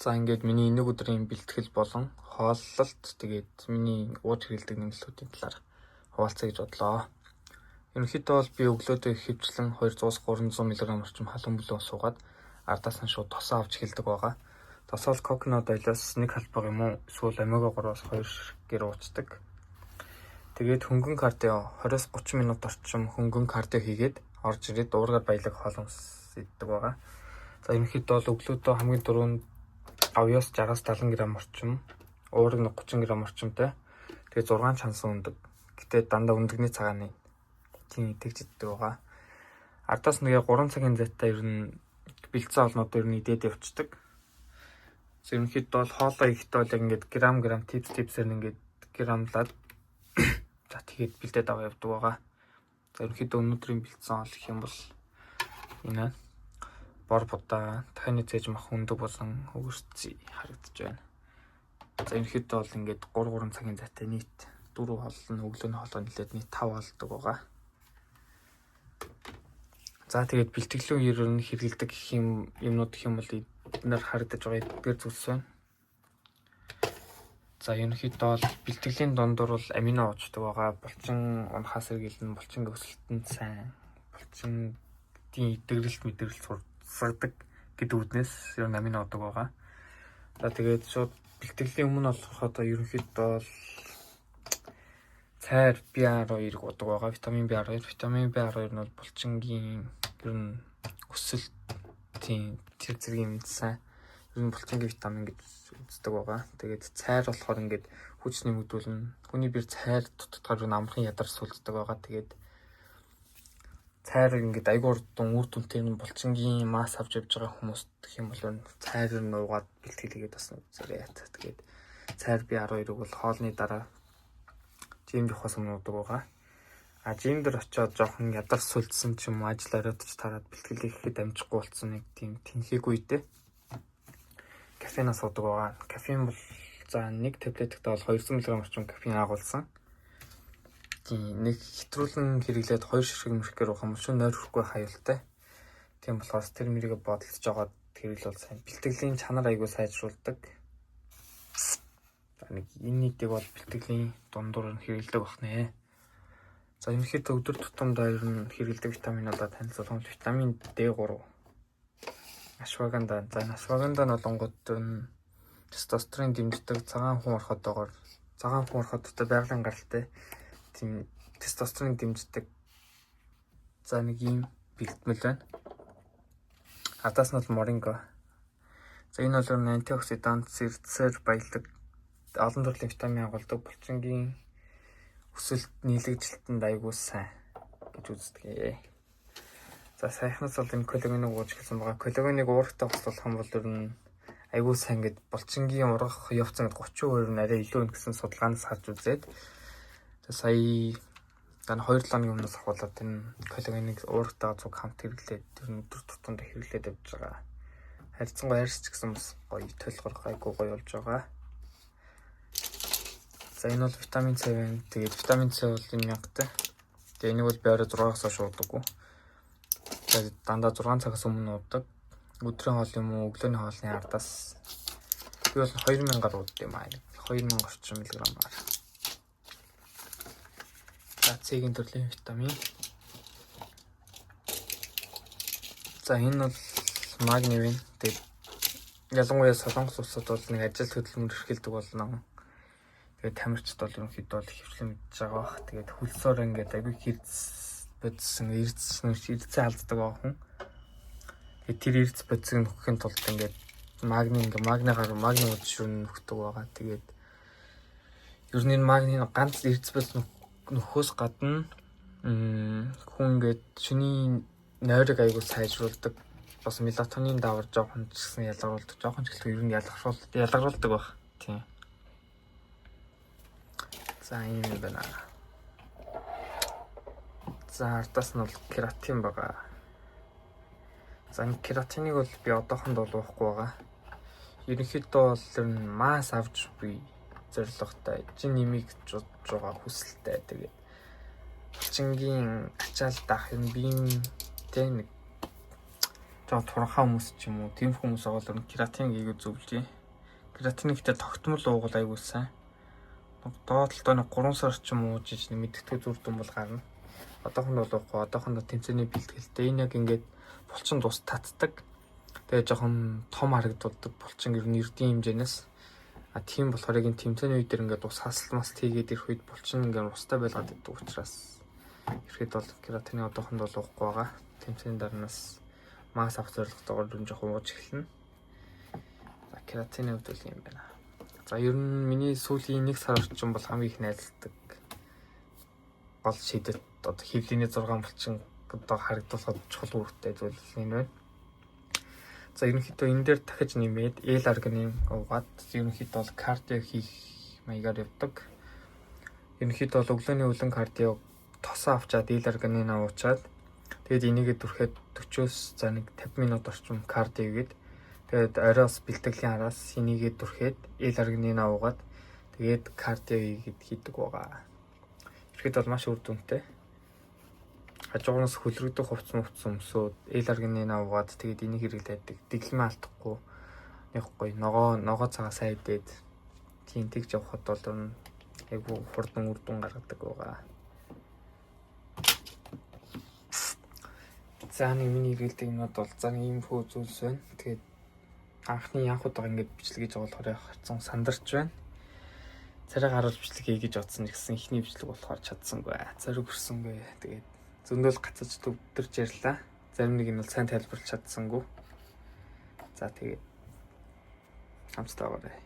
За ингээд миний нэг өдрийн бэлтгэл болон хооллолт тэгээд миний ууж хэрэлдэг нэмэлтүүдийн талаар хуваалцъя гэж бодлоо. Ерөнхийдөө бол би өглөөдөө ихэвчлэн 200-300 мг орчим халуун бүлээн суугаад ардаас нь шууд тосоо авч эхэлдэг байгаа. Тосоо бол коконод ойлоос нэг халбаг юм уу эсвэл омега 3-аас 2 ширхгээр уучдаг. Тэгээд хөнгөн кардио 20-30 минут орчим хөнгөн кардио хийгээд орж ирээд уургаар баялаг хоол хүнс иддэг байгаа. За ерөнхийдөө бол өглөөдөө хамгийн дөрөв 50-60-70 г орчим, уурыг нь 30 г орчимтай. Тэгээд 6 чансан өндөг. Гэтэ дандаа өндөгний цагааны тийм итгэждэг байгаа. Ардаас нэгээ 3 цагийн зайтай ер нь бэлцэн олнод ер нь идээд явцдаг. Ерөнхийдөө бол хоолоо ихдээ бол ингээд грамм типсээр ингээд грамлаад за тэгээд бэлдээд аваа явдаг байгаа. За ерөнхийдөө өнөөдрийн бэлцэн ол гэх юм бол энэ бор будаа, дахины цээж мах өндөг болон хөвгөрций харагдаж байна. За ерөнхийдөө бол ингээд 3 цагийн зайтай нийт 4 хоол нь өглөөний хоолой нэлээд нийт 5 болдог байгаа. За тэгээд бэлтгэлийн үеэр нь хэрэгэлдэг юмнууд гэх юм бол эдгээр харагдаж байгаа эдгээр зүйлс байна. За ерөнхийдөө бол бэлтгэлийн дундуур бол амино уучдаг байгаа. Булчин унахаас сэргийлэн булчин өсөлтөнд сайн, булчин идэгрэлт сурдаг гэдэг үднээс ер нь амино удаг байгаа. За тэгээд шууд бэлтгэлийн өмнө болохоор ерөнхийдөө бол цайр B12-ыг удаг байгаа. Витамин B12. Витамин B12 нь бол булчингийн ер нь өсөлт тийм тэр зэргийн мэдсэн. Ер нь булчингийн витамин гэж үздэг байгаа. Тэгээд цайр болохоор ингээд хүч нэмэгдүүлнэ. Хүний биер цайр дутагдахаар амархан ядар суулцдаг байгаа. Тэгээд цайр ингээд айгуур дун үр дүнтэй нь булчингийн масс авч явж байгаа хүмүүст гэх юм бол цайр нь уугаад бэлтгэлийгээд бас үзээрэй. Тэгээд цайр B12-ыг бол хоолны дараа жимд явахаас өмнө удаг байгаа. Жим дээр очиод жоохон ядар сүлдсэн ч юм уу ажил ороодч тараад бэлтгэлээ ихэд амжихгүй болсон нэг тийм тэнхээгүй үедээ кофенаас удаг байгаа. Кофеин бол за нэг таблеттай бол 200 мг орчим кофеин агуулсан. Тийм нэг хэтрүүлэн хэрэглээд 2 ширхэг уух юм бол шөнө нойр хүрэхгүй хаюултай. Тийм болохоор тэр мэрийг бодолцож жагаад хэрэглэл бол сайн. Бэлтгэлийн чанар аягүй сайжруулдаг. За нэг энэ нийтийг бол бэлтгэлийн дундуур нь хэрэглэдэг бахнэ. За ерөнхийдөө өдөр тутамдаа ер нь хэрэглэдэг витаминуудаа танилцуулсан. Витамин D3, ашваганда. За ашваганда нолонгод тестостерон дэмждэг цагаан хүн орхотойгоор цагаан хүн орхоттой байгалийн гаралтай тийм тестостерон дэмждэг за нэг юм бэлтгэл байна. Ардаас нь бол моринго. За энэ бол антиоксидант зэрэгцээр баялаг олон төрлийн витамин агуулдаг булчингийн өсөлт нийлэгжилтэнд аягүй сайн гэж үздэг. За саяхнаас бол энэ коллагеныг ууж гэлсэн байгаа. Коллагеныг уурахтай хослуулах юм бол ер нь аягүй сайн гэд булчингийн ургах явц нь 30% нь арай илүү гэсэн судалгаанаас харж үзээд сая дан 2-7 хоногийн өмнөөс ахуулаад энэ коллагеныг уурахтай зүг хамт хэрэглээд ер нь өдөр тутамд хэрэглээд явж байгаа. Харьцангуй арьс ч гэсэн бас гоё толгор гайгүй гоё болж байгаа. За энэ бол витамин С байна. Тэгээд витамин С бол энэ мянгатай. Тэгээд энийг бол байраа 6-аас хойш уудаггүй. Тэгээд дандаа 6 цагаас өмнө уудаг. Өдрийн хоол юм уу, өглөөний хоолны ардаас би бол 2000-аар ууддаг юм аа. 2000 орчим мг-аар. За цэгийн төрлийн витамин. За энэ бол магний байна. Тэгээд ялангуяа солонгос улсад бол нэг ажил хөдөлмөр эрхэлдэг болно. Тэгээд тамирчид бол ерөнхийдөө л хөвчлэн мэдж байгаа бах. Тэгээд хөлсөөр ингээд аягүй хэрц бодсон эрдэцээ алддаг байгаа хүн. Тэгээд тэр эрдэц бодсыг нөхөхийн тулд ингээд магний ууж шүн нөхдөг байгаа. Тэгээд ер нь энэ магний ганц эрдэц бод нөхөхөөс гадна хүн ингээд шүний нойрыг аягүй сайжруулдаг. Бас мелатонин давар жоохон ч гэсэн ялгаруулдаг. Жоохон ч гэсэн ер нь ялгаруулдаг баг. Тийм. За ийм юм байна. За ардаас нь бол кератин байгаа. За энэ кератиныг бол би одоохонд бол уухгүй байгаа. Ерөнхийдөө бол ер нь масс авч буй зорилготой, жин нэмийг жууд байгаа хүсэлтэй. Тэгээд булчингийн ачаал даах юм биемтэй нэг жоо туранхаа хүмүүс ч юм уу тийм хүмүүс байгаа л кератин гээгүй зөвлөе. Кератин ихтэй тогтмол уугуул айгуу сайн. Доод талдаа 3 сар ч юм уу жиж мэдтгэдэг зүр дүн бол гарна. Одоохондоо бол уухгүй. Одоохондоо тэмцээний бэлтгэлтэй энэ яг ингээд булчин тус татдаг. Тэгээ жоохон том харагддаг булчин ер нь эрдийн хэмжээнээс. Тийм болохоор яг энэ тэмцээний үед ингээд ус хасалмас тийгээд ирэх үед булчин ингээд устаа байлгаад иддэг учраас ихэд бол кератины одоохондоо бол уухгүй байгаа. Тэмцээний дарнаас мас авах зорилготойгоор ер нь жоохон ууж эхэлнэ. За кератины хувьд бол юм байна. За ер нь миний сүүлийн 1 сар орчим бол хамгийн их найзалдаг гол шийдэт одоо хевлэний 6 булчин одоо харагдуулахад чухал үүрэгтэй зүйл энэ байна. За ерөнхийдөө энэ дээр дахиж нэмээд L-аргинин угаад ерөнхийдөө бол кардио хийх маягаар явдаг. Ерөнхийдөө бол өглөөний үлэн кардио тосоо авчаад L-аргинин аваачаад тэгээд энийгээ дүрхэд 40-оос за нэг 50 минут орчим кардио хийгээд тэгээд оройос бэлтгэлийн араас энийгээ дүрхэд L-аргинин аваад тэгээд кардио хийдэг байгаа. Ерөнхийдөө бол маш үр дүнтэй. Хажуугаас хөлрөгдөх хувцс өмсөөд L-аргинин аваад тэгээд энийг хэрэглэдэг. Дэглэмээ алдахгүй нэг гоё ногоо цагаа сайн идээд тийм тэгж явхад бол айгу хурдан үр дүн гаргадаг байгаа. За нэг миний хэрэглэдэг юмуд бол за нэг юм хөө зүйлс байна. Тэгээд анхны анхудаага ингэж бичлэгэж байгаа болохоор харцсан сандарч байна. Царайг харуулж бичлэг хийж утсан гэсэн ихний бичлэг болохоор чадсангүй. Зориг өрсөнгүй. Тэгээд зөндөл гацаж төвдөрч ярьлаа. Зарим нэг нь бол сайн тайлбарлаж чадсангүй. За тэгээд хамтдаа байгаарай.